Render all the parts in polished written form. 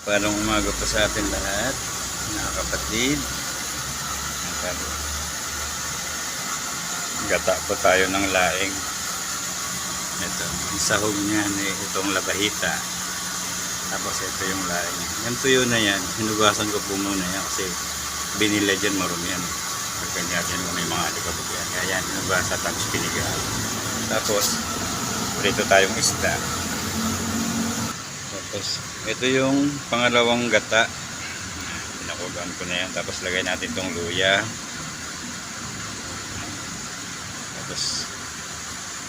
Parang umaga pa sa atin lahat, mga kapatid. Gata po tayo ng laing. Ito, ang sahog niyan itong labahita. Tapos ito yung laing. Yung tuyo na yan, hinugasan ko po muna yan kasi binila dyan marumi yan. Pagkanyatin mo may mga alikabok yan. Kaya yan, hinugasan tapos pinigaan. Tapos, prito tayong isda. Tapos, ito yung pangalawang gata. Pinakugaan ko na yan. Tapos, lagay natin itong luya. Tapos,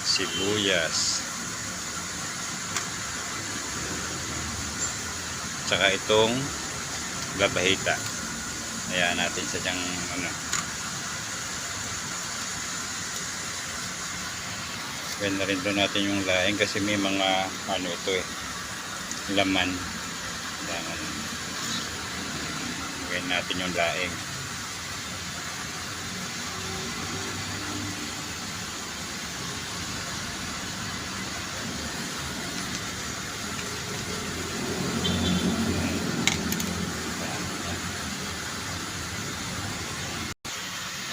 sibuyas. Tsaka itong labahita. Ayan natin sa dyang Gawin na rin doon natin yung laing kasi may mga ito laman. Gawin natin yung laing.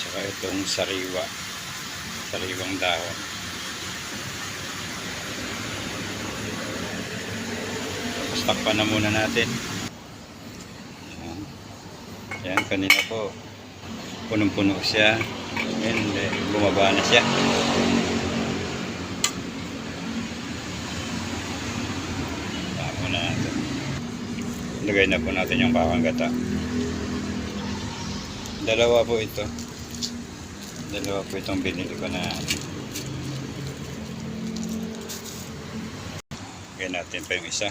Tsaka itong sariwang dahon. Tapos takpan na muna natin. Yan, kanina po punong-puno siya. Yan, bumaba na siya. Tama na natin. Lagay na po natin yung bawang gata. Dalawa po itong binili ko na. Lagay natin pa yung isa.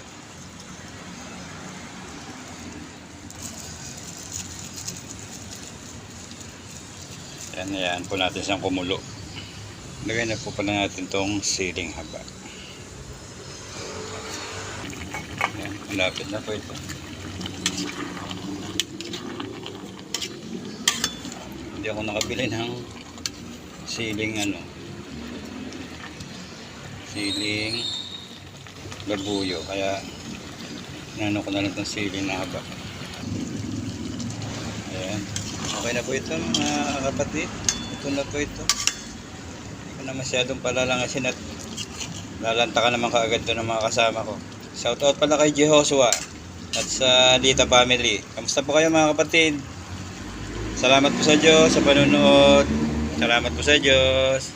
Yan po natin siyang kumulo. Lagay na po pala natin itong siling haba. Yan, malapit na po ito. Hindi ako nakabili ng siling siling labuyo, kaya nano ko na lang itong siling na haba. Ayan, okay na po ito mga kapatid. Ito na po ito. Hindi ko na masyadong palalangasin at lalanta ka naman kaagad doon ng mga kasama ko. Shoutout pala kay Jehoshua at sa Lita family. Kamusta po kayo mga kapatid? Salamat po sa Diyos sa panunood. Salamat po sa Diyos.